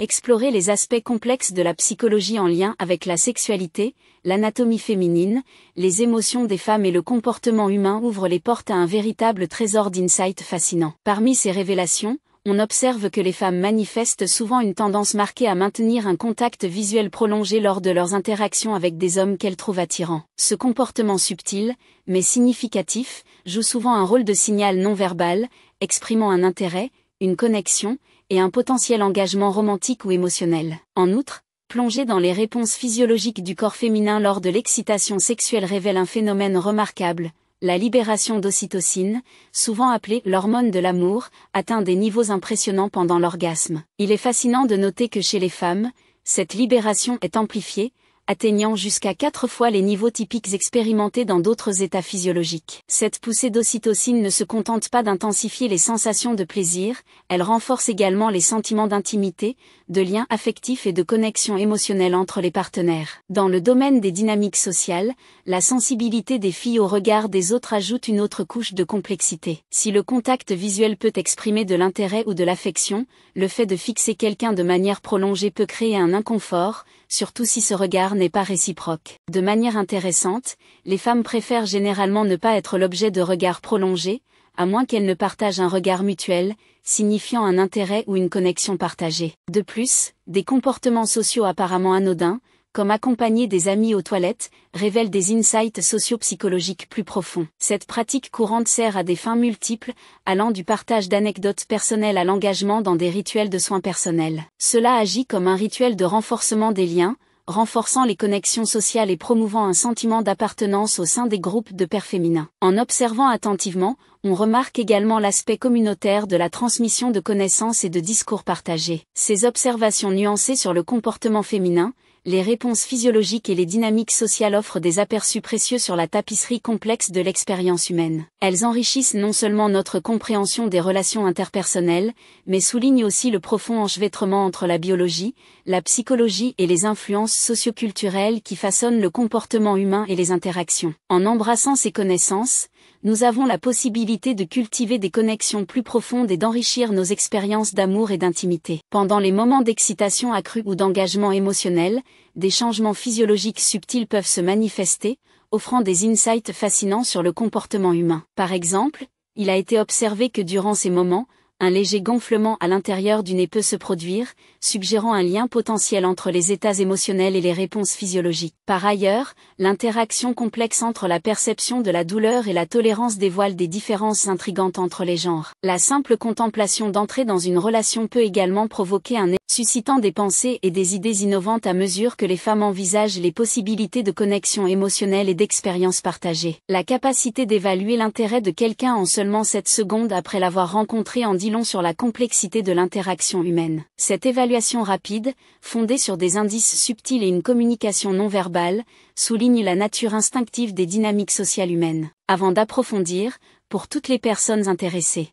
Explorer les aspects complexes de la psychologie en lien avec la sexualité, l'anatomie féminine, les émotions des femmes et le comportement humain ouvre les portes à un véritable trésor d'insights fascinants. Parmi ces révélations, on observe que les femmes manifestent souvent une tendance marquée à maintenir un contact visuel prolongé lors de leurs interactions avec des hommes qu'elles trouvent attirants. Ce comportement subtil, mais significatif, joue souvent un rôle de signal non verbal, exprimant un intérêt, une connexion, et un potentiel engagement romantique ou émotionnel. En outre, plonger dans les réponses physiologiques du corps féminin lors de l'excitation sexuelle révèle un phénomène remarquable. La libération d'ocytocine, souvent appelée l'hormone de l'amour, atteint des niveaux impressionnants pendant l'orgasme. Il est fascinant de noter que chez les femmes, cette libération est amplifiée, atteignant jusqu'à 4 fois les niveaux typiques expérimentés dans d'autres états physiologiques. Cette poussée d'ocytocine ne se contente pas d'intensifier les sensations de plaisir, elle renforce également les sentiments d'intimité, de lien affectif et de connexion émotionnelle entre les partenaires. Dans le domaine des dynamiques sociales, la sensibilité des filles au regard des autres ajoute une autre couche de complexité. Si le contact visuel peut exprimer de l'intérêt ou de l'affection, le fait de fixer quelqu'un de manière prolongée peut créer un inconfort, surtout si ce regard n'est pas réciproque. De manière intéressante, les femmes préfèrent généralement ne pas être l'objet de regards prolongés, à moins qu'elles ne partagent un regard mutuel, signifiant un intérêt ou une connexion partagée. De plus, des comportements sociaux apparemment anodins, comme accompagner des amis aux toilettes, révèlent des insights socio-psychologiques plus profonds. Cette pratique courante sert à des fins multiples, allant du partage d'anecdotes personnelles à l'engagement dans des rituels de soins personnels. Cela agit comme un rituel de renforcement des liens, renforçant les connexions sociales et promouvant un sentiment d'appartenance au sein des groupes de pairs féminins. En observant attentivement, on remarque également l'aspect communautaire de la transmission de connaissances et de discours partagés. Ces observations nuancées sur le comportement féminin, les réponses physiologiques et les dynamiques sociales offrent des aperçus précieux sur la tapisserie complexe de l'expérience humaine. Elles enrichissent non seulement notre compréhension des relations interpersonnelles, mais soulignent aussi le profond enchevêtrement entre la biologie, la psychologie et les influences socioculturelles qui façonnent le comportement humain et les interactions. En embrassant ces connaissances, nous avons la possibilité de cultiver des connexions plus profondes et d'enrichir nos expériences d'amour et d'intimité. Pendant les moments d'excitation accrue ou d'engagement émotionnel, des changements physiologiques subtils peuvent se manifester, offrant des insights fascinants sur le comportement humain. Par exemple, il a été observé que durant ces moments, un léger gonflement à l'intérieur du nez peut se produire, suggérant un lien potentiel entre les états émotionnels et les réponses physiologiques. Par ailleurs, l'interaction complexe entre la perception de la douleur et la tolérance dévoile des différences intrigantes entre les genres. La simple contemplation d'entrer dans une relation peut également provoquer un suscitant des pensées et des idées innovantes à mesure que les femmes envisagent les possibilités de connexion émotionnelle et d'expériences partagées. La capacité d'évaluer l'intérêt de quelqu'un en seulement 7 secondes après l'avoir rencontré en dit long sur la complexité de l'interaction humaine. Cette évaluation rapide, fondée sur des indices subtils et une communication non verbale, souligne la nature instinctive des dynamiques sociales humaines. Avant d'approfondir, pour toutes les personnes intéressées,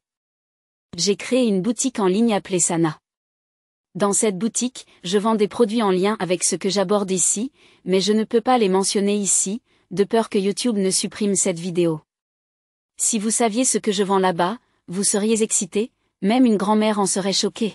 j'ai créé une boutique en ligne appelée Sana. Dans cette boutique, je vends des produits en lien avec ce que j'aborde ici, mais je ne peux pas les mentionner ici, de peur que YouTube ne supprime cette vidéo. Si vous saviez ce que je vends là-bas, vous seriez excité, même une grand-mère en serait choquée.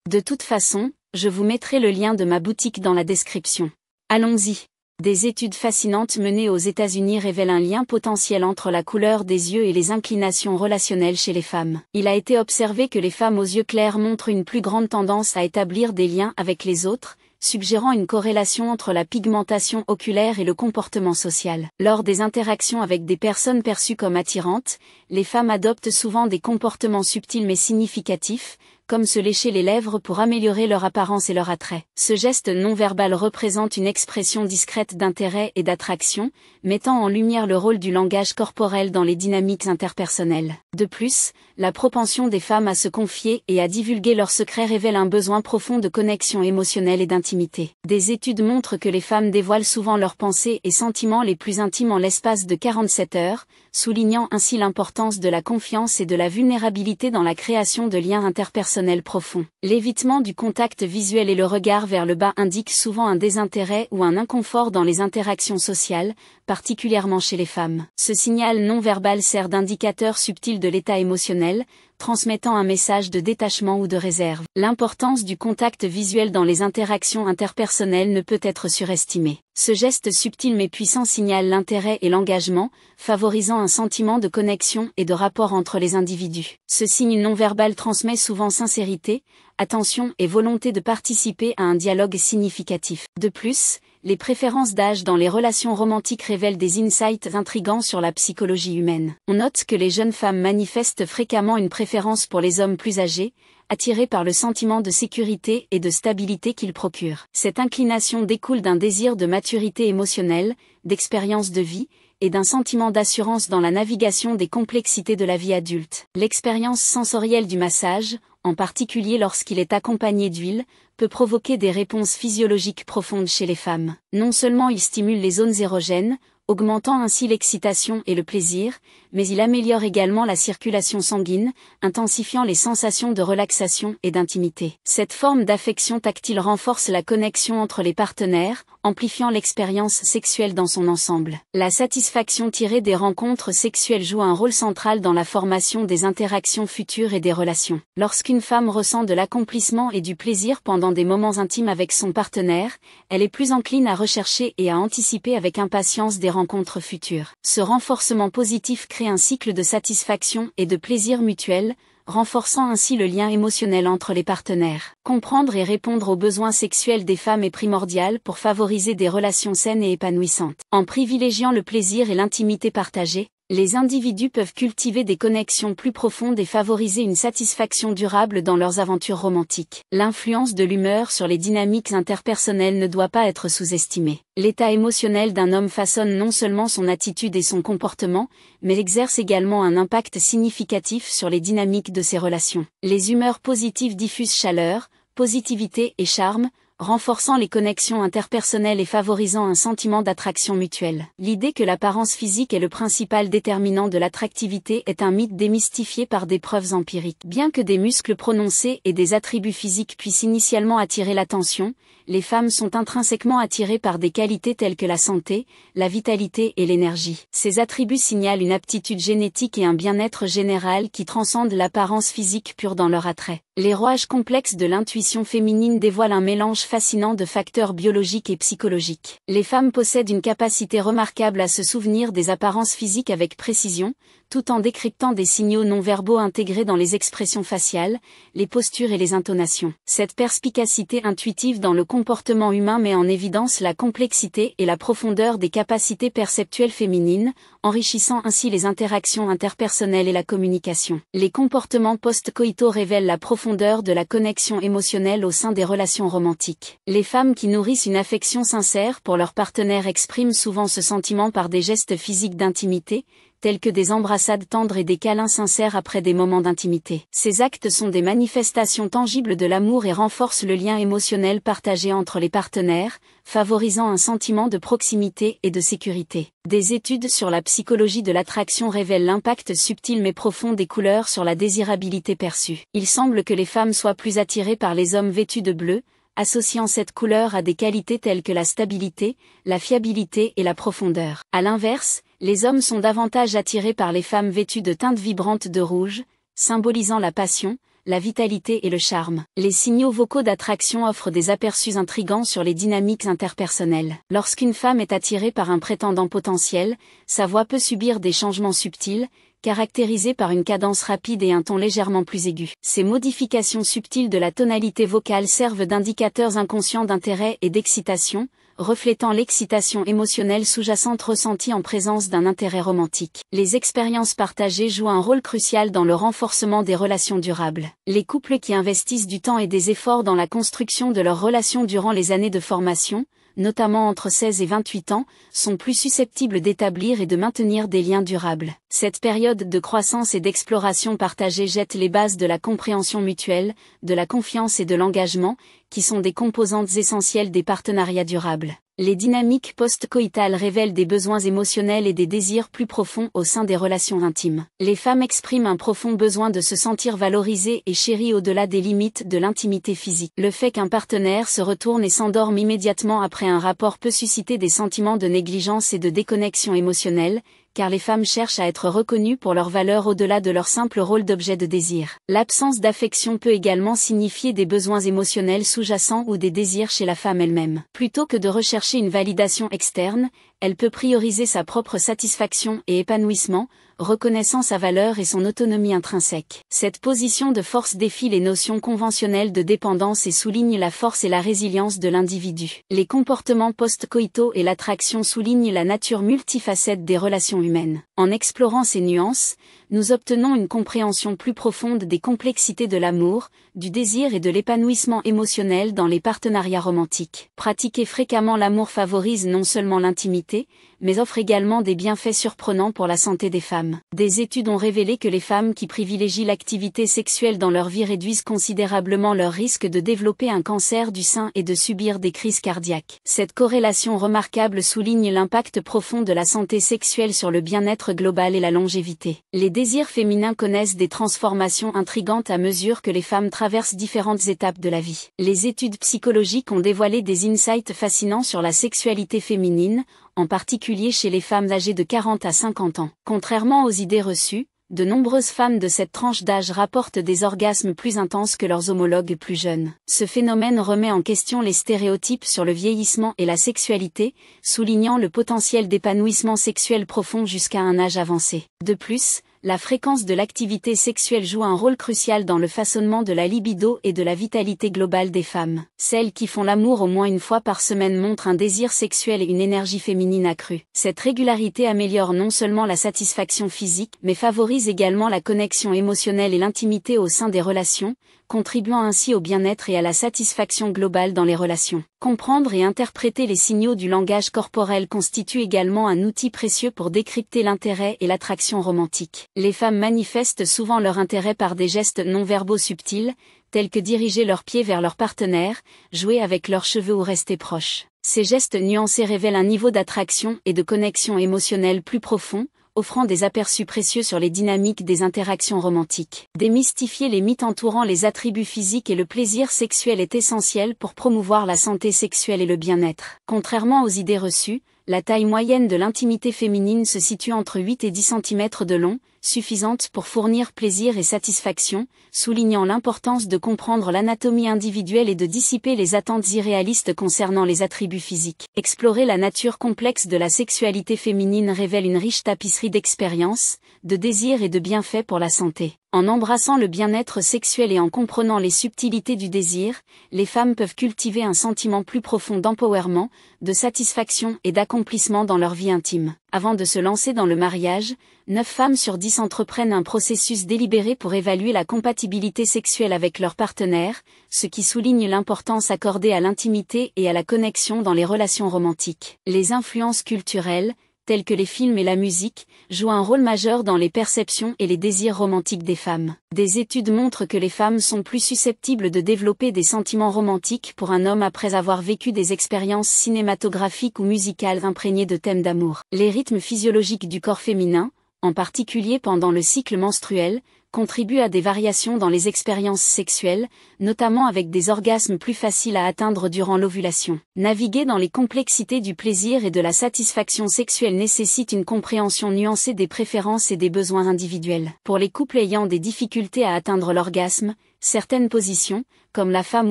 De toute façon, je vous mettrai le lien de ma boutique dans la description. Allons-y. Des études fascinantes menées aux États-Unis révèlent un lien potentiel entre la couleur des yeux et les inclinations relationnelles chez les femmes. Il a été observé que les femmes aux yeux clairs montrent une plus grande tendance à établir des liens avec les autres, suggérant une corrélation entre la pigmentation oculaire et le comportement social. Lors des interactions avec des personnes perçues comme attirantes, les femmes adoptent souvent des comportements subtils mais significatifs, comme se lécher les lèvres pour améliorer leur apparence et leur attrait. Ce geste non-verbal représente une expression discrète d'intérêt et d'attraction, mettant en lumière le rôle du langage corporel dans les dynamiques interpersonnelles. De plus, la propension des femmes à se confier et à divulguer leurs secrets révèle un besoin profond de connexion émotionnelle et d'intimité. Des études montrent que les femmes dévoilent souvent leurs pensées et sentiments les plus intimes en l'espace de 47 heures, soulignant ainsi l'importance de la confiance et de la vulnérabilité dans la création de liens interpersonnels profonds. L'évitement du contact visuel et le regard vers le bas indiquent souvent un désintérêt ou un inconfort dans les interactions sociales, particulièrement chez les femmes. Ce signal non verbal sert d'indicateur subtil de l'état émotionnel, transmettant un message de détachement ou de réserve. L'importance du contact visuel dans les interactions interpersonnelles ne peut être surestimée. Ce geste subtil mais puissant signale l'intérêt et l'engagement, favorisant un sentiment de connexion et de rapport entre les individus. Ce signe non-verbal transmet souvent sincérité, attention et volonté de participer à un dialogue significatif. De plus, les préférences d'âge dans les relations romantiques révèlent des insights intrigants sur la psychologie humaine. On note que les jeunes femmes manifestent fréquemment une préférence pour les hommes plus âgés, attirées par le sentiment de sécurité et de stabilité qu'ils procurent. Cette inclination découle d'un désir de maturité émotionnelle, d'expérience de vie, et d'un sentiment d'assurance dans la navigation des complexités de la vie adulte. L'expérience sensorielle du massage, en particulier lorsqu'il est accompagné d'huile, peut provoquer des réponses physiologiques profondes chez les femmes. Non seulement il stimule les zones érogènes, augmentant ainsi l'excitation et le plaisir, mais il améliore également la circulation sanguine, intensifiant les sensations de relaxation et d'intimité. Cette forme d'affection tactile renforce la connexion entre les partenaires, amplifiant l'expérience sexuelle dans son ensemble. La satisfaction tirée des rencontres sexuelles joue un rôle central dans la formation des interactions futures et des relations. Lorsqu'une femme ressent de l'accomplissement et du plaisir pendant des moments intimes avec son partenaire, elle est plus encline à rechercher et à anticiper avec impatience des rencontres futures. Ce renforcement positif crée un cycle de satisfaction et de plaisir mutuel, renforçant ainsi le lien émotionnel entre les partenaires. Comprendre et répondre aux besoins sexuels des femmes est primordial pour favoriser des relations saines et épanouissantes. En privilégiant le plaisir et l'intimité partagée, les individus peuvent cultiver des connexions plus profondes et favoriser une satisfaction durable dans leurs aventures romantiques. L'influence de l'humeur sur les dynamiques interpersonnelles ne doit pas être sous-estimée. L'état émotionnel d'un homme façonne non seulement son attitude et son comportement, mais exerce également un impact significatif sur les dynamiques de ses relations. Les humeurs positives diffusent chaleur, positivité et charme, renforçant les connexions interpersonnelles et favorisant un sentiment d'attraction mutuelle. L'idée que l'apparence physique est le principal déterminant de l'attractivité est un mythe démystifié par des preuves empiriques. Bien que des muscles prononcés et des attributs physiques puissent initialement attirer l'attention, les femmes sont intrinsèquement attirées par des qualités telles que la santé, la vitalité et l'énergie. Ces attributs signalent une aptitude génétique et un bien-être général qui transcendent l'apparence physique pure dans leur attrait. Les rouages complexes de l'intuition féminine dévoilent un mélange fascinant de facteurs biologiques et psychologiques. Les femmes possèdent une capacité remarquable à se souvenir des apparences physiques avec précision, tout en décryptant des signaux non-verbaux intégrés dans les expressions faciales, les postures et les intonations. Cette perspicacité intuitive dans le comportement humain met en évidence la complexité et la profondeur des capacités perceptuelles féminines, enrichissant ainsi les interactions interpersonnelles et la communication. Les comportements post-coïtaux révèlent la profondeur de la connexion émotionnelle au sein des relations romantiques. Les femmes qui nourrissent une affection sincère pour leur partenaire expriment souvent ce sentiment par des gestes physiques d'intimité, tels que des embrassades tendres et des câlins sincères après des moments d'intimité. Ces actes sont des manifestations tangibles de l'amour et renforcent le lien émotionnel partagé entre les partenaires, favorisant un sentiment de proximité et de sécurité. Des études sur la psychologie de l'attraction révèlent l'impact subtil mais profond des couleurs sur la désirabilité perçue. Il semble que les femmes soient plus attirées par les hommes vêtus de bleu, associant cette couleur à des qualités telles que la stabilité, la fiabilité et la profondeur. À l'inverse, les hommes sont davantage attirés par les femmes vêtues de teintes vibrantes de rouge, symbolisant la passion, la vitalité et le charme. Les signaux vocaux d'attraction offrent des aperçus intrigants sur les dynamiques interpersonnelles. Lorsqu'une femme est attirée par un prétendant potentiel, sa voix peut subir des changements subtils, caractérisés par une cadence rapide et un ton légèrement plus aigu. Ces modifications subtiles de la tonalité vocale servent d'indicateurs inconscients d'intérêt et d'excitation, reflétant l'excitation émotionnelle sous-jacente ressentie en présence d'un intérêt romantique. Les expériences partagées jouent un rôle crucial dans le renforcement des relations durables. Les couples qui investissent du temps et des efforts dans la construction de leurs relations durant les années de formation, notamment entre 16 et 28 ans, sont plus susceptibles d'établir et de maintenir des liens durables. Cette période de croissance et d'exploration partagée jette les bases de la compréhension mutuelle, de la confiance et de l'engagement, qui sont des composantes essentielles des partenariats durables. Les dynamiques post-coïtales révèlent des besoins émotionnels et des désirs plus profonds au sein des relations intimes. Les femmes expriment un profond besoin de se sentir valorisées et chéries au-delà des limites de l'intimité physique. Le fait qu'un partenaire se retourne et s'endorme immédiatement après un rapport peut susciter des sentiments de négligence et de déconnexion émotionnelle, car les femmes cherchent à être reconnues pour leur valeur au-delà de leur simple rôle d'objet de désir. L'absence d'affection peut également signifier des besoins émotionnels sous-jacents ou des désirs chez la femme elle-même. Plutôt que de rechercher une validation externe, elle peut prioriser sa propre satisfaction et épanouissement, reconnaissant sa valeur et son autonomie intrinsèque. Cette position de force défie les notions conventionnelles de dépendance et souligne la force et la résilience de l'individu. Les comportements post-coïtaux et l'attraction soulignent la nature multifacette des relations humaines. En explorant ces nuances, nous obtenons une compréhension plus profonde des complexités de l'amour, du désir et de l'épanouissement émotionnel dans les partenariats romantiques. Pratiquer fréquemment l'amour favorise non seulement l'intimité, mais offre également des bienfaits surprenants pour la santé des femmes. Des études ont révélé que les femmes qui privilégient l'activité sexuelle dans leur vie réduisent considérablement leur risque de développer un cancer du sein et de subir des crises cardiaques. Cette corrélation remarquable souligne l'impact profond de la santé sexuelle sur le bien-être global et la longévité. Les désirs féminins connaissent des transformations intrigantes à mesure que les femmes traversent différentes étapes de la vie. Les études psychologiques ont dévoilé des insights fascinants sur la sexualité féminine, en particulier chez les femmes âgées de 40 à 50 ans. Contrairement aux idées reçues, de nombreuses femmes de cette tranche d'âge rapportent des orgasmes plus intenses que leurs homologues plus jeunes. Ce phénomène remet en question les stéréotypes sur le vieillissement et la sexualité, soulignant le potentiel d'épanouissement sexuel profond jusqu'à un âge avancé. De plus, la fréquence de l'activité sexuelle joue un rôle crucial dans le façonnement de la libido et de la vitalité globale des femmes. Celles qui font l'amour au moins une fois par semaine montrent un désir sexuel et une énergie féminine accrue. Cette régularité améliore non seulement la satisfaction physique, mais favorise également la connexion émotionnelle et l'intimité au sein des relations, contribuant ainsi au bien-être et à la satisfaction globale dans les relations. Comprendre et interpréter les signaux du langage corporel constitue également un outil précieux pour décrypter l'intérêt et l'attraction romantique. Les femmes manifestent souvent leur intérêt par des gestes non-verbaux subtils, tels que diriger leurs pieds vers leur partenaire, jouer avec leurs cheveux ou rester proches. Ces gestes nuancés révèlent un niveau d'attraction et de connexion émotionnelle plus profond, offrant des aperçus précieux sur les dynamiques des interactions romantiques. Démystifier les mythes entourant les attributs physiques et le plaisir sexuel est essentiel pour promouvoir la santé sexuelle et le bien-être. Contrairement aux idées reçues, la taille moyenne de l'intimité féminine se situe entre 8 et 10 cm de long, suffisante pour fournir plaisir et satisfaction, soulignant l'importance de comprendre l'anatomie individuelle et de dissiper les attentes irréalistes concernant les attributs physiques. Explorer la nature complexe de la sexualité féminine révèle une riche tapisserie d'expériences, de désirs et de bienfaits pour la santé. En embrassant le bien-être sexuel et en comprenant les subtilités du désir, les femmes peuvent cultiver un sentiment plus profond d'empowerment, de satisfaction et d'accomplissement dans leur vie intime. Avant de se lancer dans le mariage, 9 femmes sur 10 entreprennent un processus délibéré pour évaluer la compatibilité sexuelle avec leur partenaire, ce qui souligne l'importance accordée à l'intimité et à la connexion dans les relations romantiques. Les influences culturelles, tels que les films et la musique, jouent un rôle majeur dans les perceptions et les désirs romantiques des femmes. Des études montrent que les femmes sont plus susceptibles de développer des sentiments romantiques pour un homme après avoir vécu des expériences cinématographiques ou musicales imprégnées de thèmes d'amour. Les rythmes physiologiques du corps féminin, en particulier pendant le cycle menstruel, contribuent à des variations dans les expériences sexuelles, notamment avec des orgasmes plus faciles à atteindre durant l'ovulation. Naviguer dans les complexités du plaisir et de la satisfaction sexuelle nécessite une compréhension nuancée des préférences et des besoins individuels. Pour les couples ayant des difficultés à atteindre l'orgasme, certaines positions, comme la femme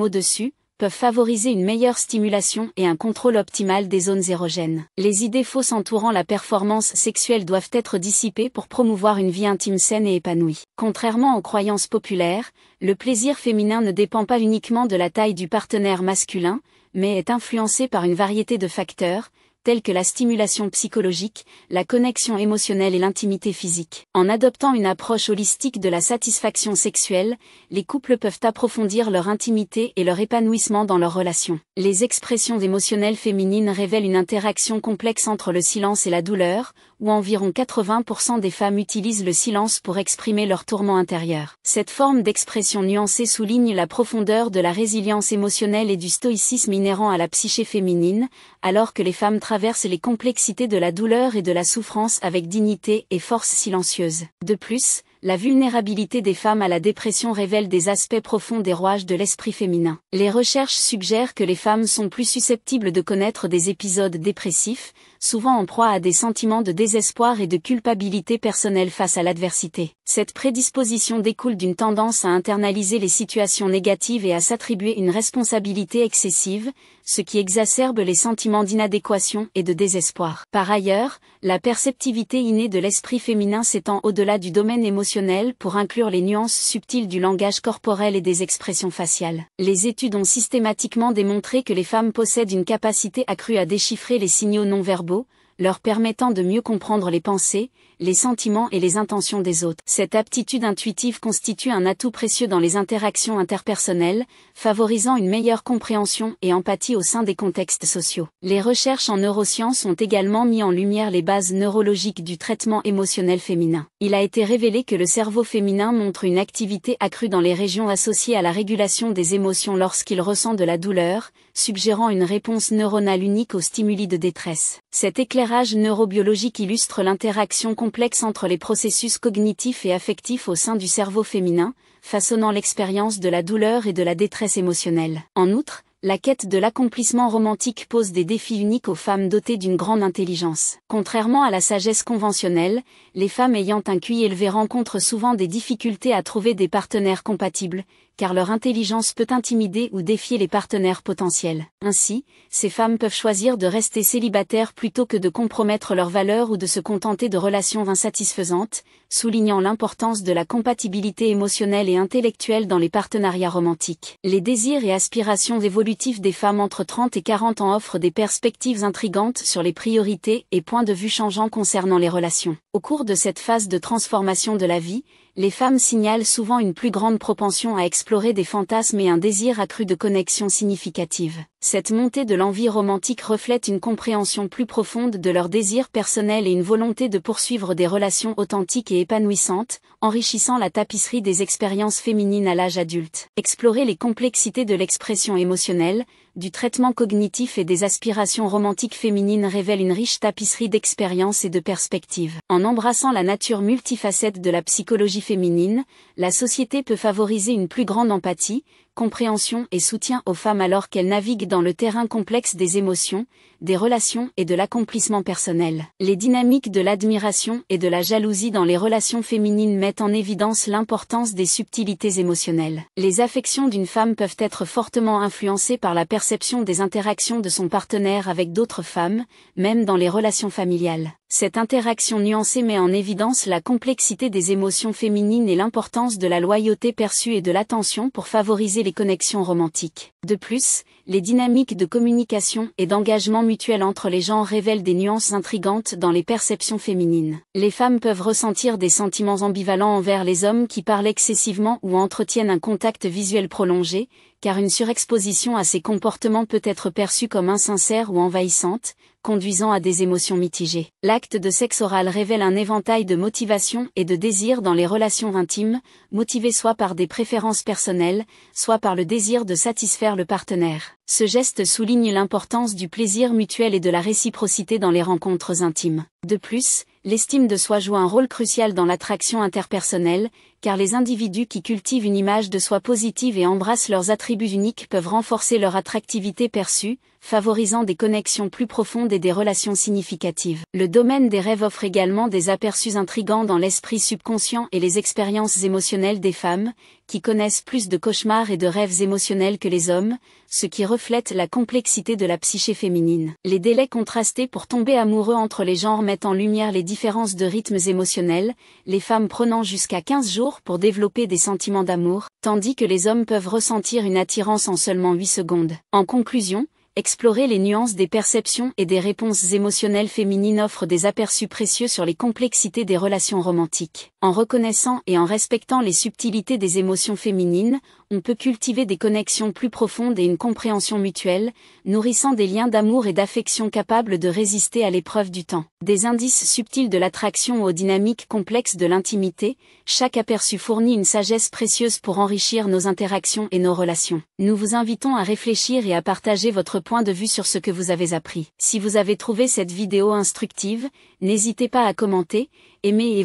au-dessus, peuvent favoriser une meilleure stimulation et un contrôle optimal des zones érogènes. Les idées fausses entourant la performance sexuelle doivent être dissipées pour promouvoir une vie intime saine et épanouie. Contrairement aux croyances populaires, le plaisir féminin ne dépend pas uniquement de la taille du partenaire masculin, mais est influencé par une variété de facteurs, tels que la stimulation psychologique, la connexion émotionnelle et l'intimité physique. En adoptant une approche holistique de la satisfaction sexuelle, les couples peuvent approfondir leur intimité et leur épanouissement dans leurs relations. Les expressions émotionnelles féminines révèlent une interaction complexe entre le silence et la douleur, où environ 80% des femmes utilisent le silence pour exprimer leur tourment intérieur. Cette forme d'expression nuancée souligne la profondeur de la résilience émotionnelle et du stoïcisme inhérent à la psyché féminine, alors que les femmes traversent les complexités de la douleur et de la souffrance avec dignité et force silencieuse. De plus, la vulnérabilité des femmes à la dépression révèle des aspects profonds des rouages de l'esprit féminin. Les recherches suggèrent que les femmes sont plus susceptibles de connaître des épisodes dépressifs, souvent en proie à des sentiments de désespoir et de culpabilité personnelle face à l'adversité. Cette prédisposition découle d'une tendance à internaliser les situations négatives et à s'attribuer une responsabilité excessive, ce qui exacerbe les sentiments d'inadéquation et de désespoir. Par ailleurs, la perceptivité innée de l'esprit féminin s'étend au-delà du domaine émotionnel pour inclure les nuances subtiles du langage corporel et des expressions faciales. Les études ont systématiquement démontré que les femmes possèdent une capacité accrue à déchiffrer les signaux non verbaux, leur permettant de mieux comprendre les pensées, les sentiments et les intentions des autres. Cette aptitude intuitive constitue un atout précieux dans les interactions interpersonnelles, favorisant une meilleure compréhension et empathie au sein des contextes sociaux. Les recherches en neurosciences ont également mis en lumière les bases neurologiques du traitement émotionnel féminin. Il a été révélé que le cerveau féminin montre une activité accrue dans les régions associées à la régulation des émotions lorsqu'il ressent de la douleur, suggérant une réponse neuronale unique aux stimuli de détresse. Cet éclairage neurobiologique illustre l'interaction complexe entre les processus cognitifs et affectifs au sein du cerveau féminin, façonnant l'expérience de la douleur et de la détresse émotionnelle. En outre, la quête de l'accomplissement romantique pose des défis uniques aux femmes dotées d'une grande intelligence. Contrairement à la sagesse conventionnelle, les femmes ayant un QI élevé rencontrent souvent des difficultés à trouver des partenaires compatibles, car leur intelligence peut intimider ou défier les partenaires potentiels. Ainsi, ces femmes peuvent choisir de rester célibataires plutôt que de compromettre leurs valeurs ou de se contenter de relations insatisfaisantes, soulignant l'importance de la compatibilité émotionnelle et intellectuelle dans les partenariats romantiques. Les désirs et aspirations évolutifs des femmes entre 30 et 40 ans offrent des perspectives intrigantes sur les priorités et points de vue changeants concernant les relations. Au cours de cette phase de transformation de la vie, les femmes signalent souvent une plus grande propension à explorer des fantasmes et un désir accru de connexions significatives. Cette montée de l'envie romantique reflète une compréhension plus profonde de leurs désirs personnels et une volonté de poursuivre des relations authentiques et épanouissantes, enrichissant la tapisserie des expériences féminines à l'âge adulte. Explorer les complexités de l'expression émotionnelle, du traitement cognitif et des aspirations romantiques féminines révèle une riche tapisserie d'expériences et de perspectives. En embrassant la nature multifacette de la psychologie féminine, la société peut favoriser une plus grande empathie, compréhension et soutien aux femmes alors qu'elles naviguent dans le terrain complexe des émotions, des relations et de l'accomplissement personnel. Les dynamiques de l'admiration et de la jalousie dans les relations féminines mettent en évidence l'importance des subtilités émotionnelles. Les affections d'une femme peuvent être fortement influencées par la perception des interactions de son partenaire avec d'autres femmes, même dans les relations familiales. Cette interaction nuancée met en évidence la complexité des émotions féminines et l'importance de la loyauté perçue et de l'attention pour favoriser les connexions romantiques. De plus, les dynamiques de communication et d'engagement mutuel entre les genres révèlent des nuances intrigantes dans les perceptions féminines. Les femmes peuvent ressentir des sentiments ambivalents envers les hommes qui parlent excessivement ou entretiennent un contact visuel prolongé, car une surexposition à ces comportements peut être perçue comme insincère ou envahissante, conduisant à des émotions mitigées. L'acte de sexe oral révèle un éventail de motivations et de désirs dans les relations intimes, motivés soit par des préférences personnelles, soit par le désir de satisfaire le partenaire. Ce geste souligne l'importance du plaisir mutuel et de la réciprocité dans les rencontres intimes. De plus, l'estime de soi joue un rôle crucial dans l'attraction interpersonnelle, car les individus qui cultivent une image de soi positive et embrassent leurs attributs uniques peuvent renforcer leur attractivité perçue, favorisant des connexions plus profondes et des relations significatives. Le domaine des rêves offre également des aperçus intrigants dans l'esprit subconscient et les expériences émotionnelles des femmes, qui connaissent plus de cauchemars et de rêves émotionnels que les hommes, ce qui reflète la complexité de la psyché féminine. Les délais contrastés pour tomber amoureux entre les genres mettent en lumière les différences de rythmes émotionnels, les femmes prenant jusqu'à 15 jours pour développer des sentiments d'amour, tandis que les hommes peuvent ressentir une attirance en seulement 8 secondes. En conclusion, explorer les nuances des perceptions et des réponses émotionnelles féminines offre des aperçus précieux sur les complexités des relations romantiques. En reconnaissant et en respectant les subtilités des émotions féminines, on peut cultiver des connexions plus profondes et une compréhension mutuelle, nourrissant des liens d'amour et d'affection capables de résister à l'épreuve du temps. Des indices subtils de l'attraction aux dynamiques complexes de l'intimité, chaque aperçu fournit une sagesse précieuse pour enrichir nos interactions et nos relations. Nous vous invitons à réfléchir et à partager votre point de vue sur ce que vous avez appris. Si vous avez trouvé cette vidéo instructive, n'hésitez pas à commenter, aimer et